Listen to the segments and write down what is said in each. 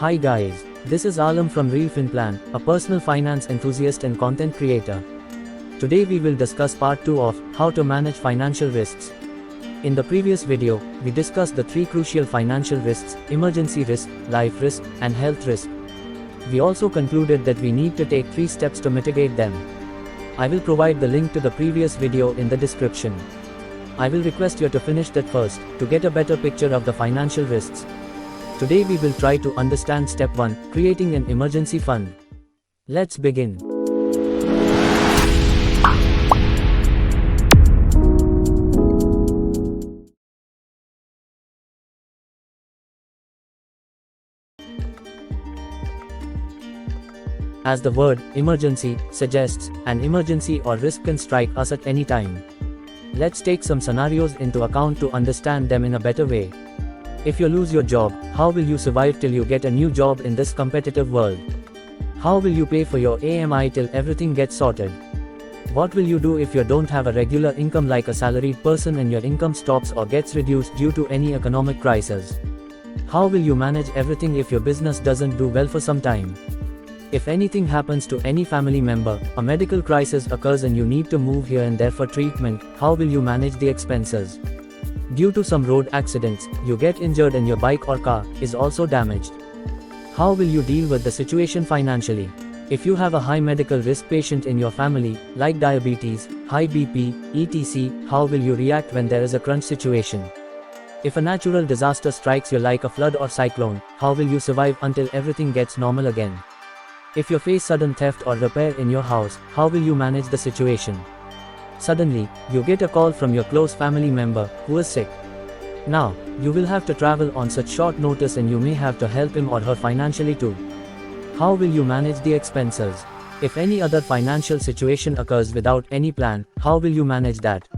Hi guys, this is Alam from realfinplan, a personal finance enthusiast and content creator. Today we will discuss part 2 of how to manage financial risks. In the previous video, we discussed the 3 crucial financial risks: emergency risk, life risk, and health risk. We also concluded that we need to take 3 steps to mitigate them. I will provide the link to the previous video in the description. I will request you to finish that first, to get a better picture of the financial risks. Today we will try to understand step 1, creating an emergency fund. Let's begin. As the word emergency suggests, an emergency or risk can strike us at any time. Let's take some scenarios into account to understand them in a better way. If you lose your job, how will you survive till you get a new job in this competitive world? How will you pay for your AMI till everything gets sorted? What will you do if you don't have a regular income like a salaried person and your income stops or gets reduced due to any economic crisis? How will you manage everything if your business doesn't do well for some time? If anything happens to any family member, a medical crisis occurs and you need to move here and there for treatment, how will you manage the expenses? Due to some road accidents, you get injured and your bike or car is also damaged. How will you deal with the situation financially? If you have a high medical risk patient in your family, like diabetes, high BP, etc., how will you react when there is a crunch situation? If a natural disaster strikes you like a flood or cyclone, how will you survive until everything gets normal again? If you face sudden theft or repair in your house, how will you manage the situation? Suddenly, you get a call from your close family member who is sick. Now, you will have to travel on such short notice and you may have to help him or her financially too. How will you manage the expenses? If any other financial situation occurs without any plan, how will you manage that?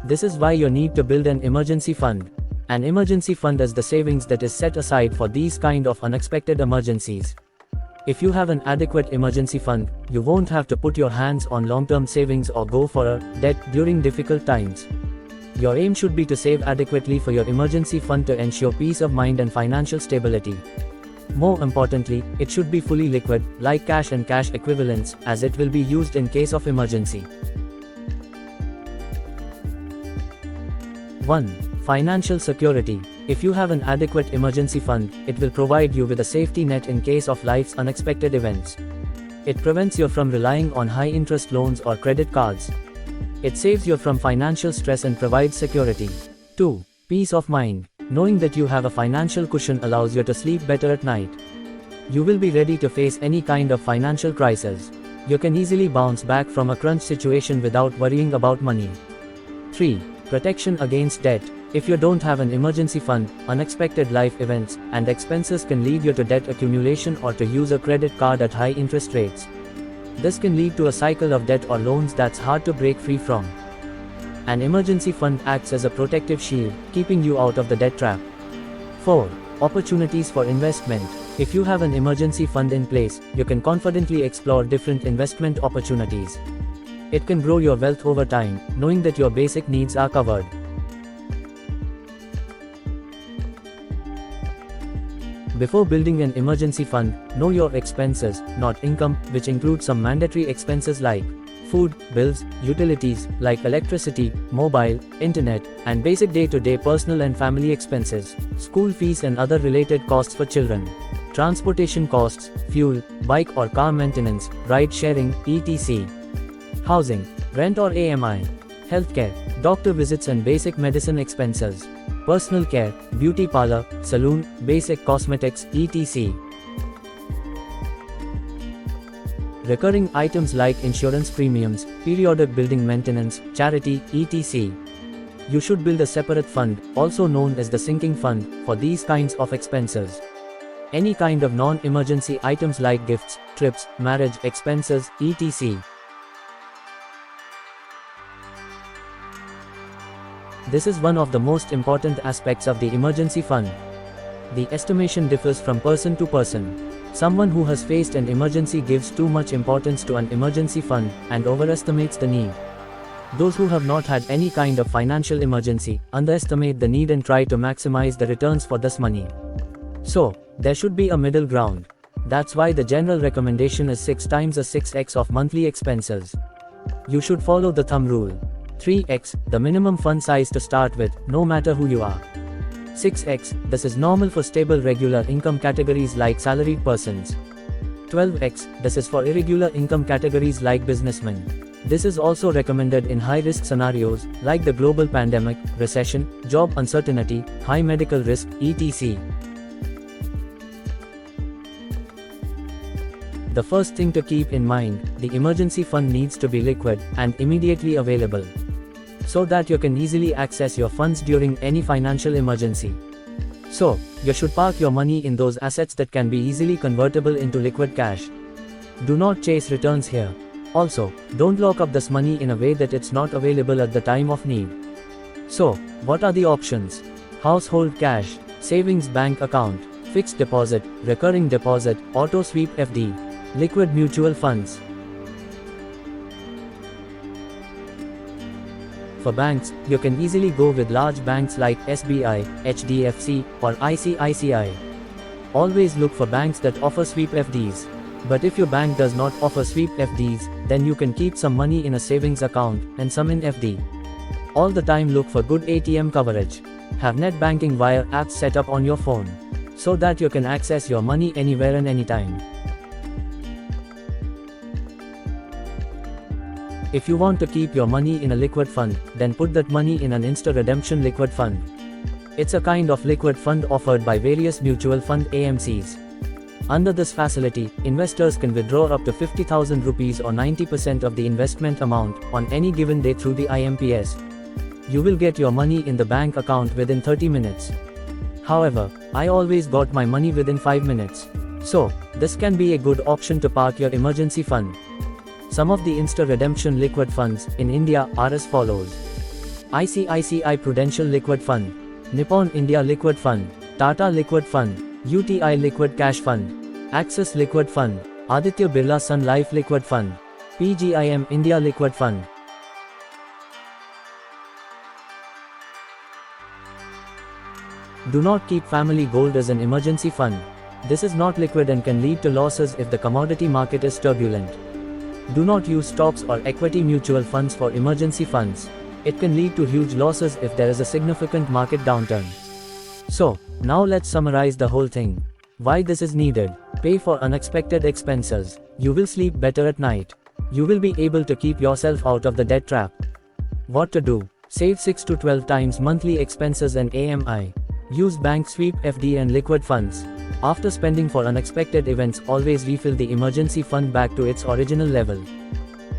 This is why you need to build an emergency fund. An emergency fund is the savings that is set aside for these kind of unexpected emergencies. If you have an adequate emergency fund, you won't have to put your hands on long-term savings or go for a debt during difficult times. Your aim should be to save adequately for your emergency fund to ensure peace of mind and financial stability. More importantly, it should be fully liquid, like cash and cash equivalents, as it will be used in case of emergency. 1. Financial security. If you have an adequate emergency fund, it will provide you with a safety net in case of life's unexpected events. It prevents you from relying on high-interest loans or credit cards. It saves you from financial stress and provides security. 2. Peace of mind. Knowing that you have a financial cushion allows you to sleep better at night. You will be ready to face any kind of financial crisis. You can easily bounce back from a crunch situation without worrying about money. 3. Protection against debt. If you don't have an emergency fund, unexpected life events and expenses can lead you to debt accumulation or to use a credit card at high interest rates. This can lead to a cycle of debt or loans that's hard to break free from. An emergency fund acts as a protective shield, keeping you out of the debt trap. 4. Opportunities for investment. If you have an emergency fund in place, you can confidently explore different investment opportunities. It can grow your wealth over time, knowing that your basic needs are covered. Before building an emergency fund, know your expenses, not income, which include some mandatory expenses like food, bills, utilities, like electricity, mobile, internet, and basic day-to-day personal and family expenses, school fees and other related costs for children, transportation costs, fuel, bike or car maintenance, ride-sharing, etc. Housing, rent or AMI, healthcare, doctor visits and basic medicine expenses, personal care, beauty parlor, salon, basic cosmetics, etc. Recurring items like insurance premiums, periodic building maintenance, charity, etc. You should build a separate fund, also known as the sinking fund, for these kinds of expenses. Any kind of non-emergency items like gifts, trips, marriage expenses, etc. This is one of the most important aspects of the emergency fund. The estimation differs from person to person. Someone who has faced an emergency gives too much importance to an emergency fund and overestimates the need. Those who have not had any kind of financial emergency underestimate the need and try to maximize the returns for this money. So, there should be a middle ground. That's why the general recommendation is 6 times a 6x of monthly expenses. You should follow the thumb rule. 3x, the minimum fund size to start with, no matter who you are. 6x, this is normal for stable regular income categories like salaried persons. 12x, this is for irregular income categories like businessmen. This is also recommended in high-risk scenarios, like the global pandemic, recession, job uncertainty, high medical risk, etc. The first thing to keep in mind, the emergency fund needs to be liquid and immediately available, so that you can easily access your funds during any financial emergency. So, you should park your money in those assets that can be easily convertible into liquid cash. Do not chase returns here. Also, don't lock up this money in a way that it's not available at the time of need. So, what are the options? Household cash, savings bank account, fixed deposit, recurring deposit, auto sweep FD, liquid mutual funds. For banks, you can easily go with large banks like SBI, HDFC, or ICICI. Always look for banks that offer sweep FDs. But if your bank does not offer sweep FDs, then you can keep some money in a savings account and some in FD. All the time look for good ATM coverage. Have net banking via apps set up on your phone, so that you can access your money anywhere and anytime. If you want to keep your money in a liquid fund, then put that money in an Insta redemption liquid fund. It's a kind of liquid fund offered by various mutual fund AMCs. Under this facility, investors can withdraw up to 50,000 rupees or 90% of the investment amount on any given day through the IMPS. You will get your money in the bank account within 30 minutes. However, I always got my money within 5 minutes. So, this can be a good option to park your emergency fund. Some of the Insta redemption liquid funds in India are as follows: ICICI Prudential Liquid Fund, Nippon India Liquid Fund, Tata Liquid Fund, UTI Liquid Cash Fund, Axis Liquid Fund, Aditya Birla Sun Life Liquid Fund, PGIM India Liquid Fund. Do not keep family gold as an emergency fund. This is not liquid and can lead to losses if the commodity market is turbulent. Do not use stocks or equity mutual funds for emergency funds. It can lead to huge losses if there is a significant market downturn. So, now let's summarize the whole thing. Why this is needed. Pay for unexpected expenses. You will sleep better at night. You will be able to keep yourself out of the debt trap. What to do? Save 6 to 12 times monthly expenses and AMI. Use bank sweep FD and liquid funds. After spending for unexpected events, always refill the emergency fund back to its original level.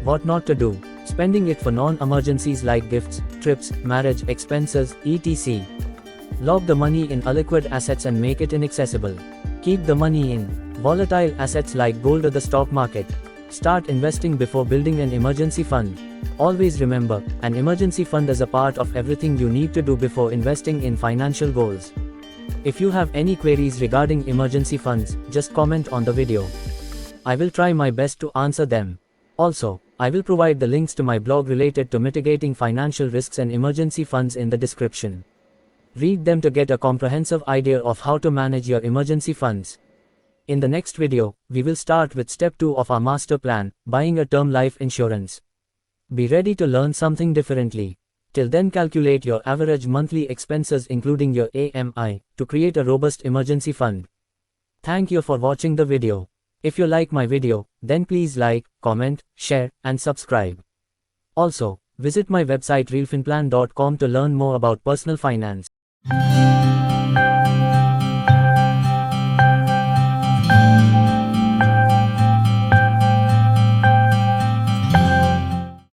What not to do? Spending it for non-emergencies like gifts, trips, marriage expenses, etc. Lock the money in illiquid assets and make it inaccessible. Keep the money in volatile assets like gold or the stock market. Start investing before building an emergency fund. Always remember, an emergency fund is a part of everything you need to do before investing in financial goals. If you have any queries regarding emergency funds, just comment on the video. I will try my best to answer them. Also, I will provide the links to my blog related to mitigating financial risks and emergency funds in the description. Read them to get a comprehensive idea of how to manage your emergency funds. In the next video, we will start with step 2 of our master plan, buying a term life insurance. Be ready to learn something differently. Till then, calculate your average monthly expenses including your AMI to create a robust emergency fund. Thank you for watching the video. If you like my video, then please like, comment, share, and subscribe. Also, visit my website realfinplan.com to learn more about personal finance.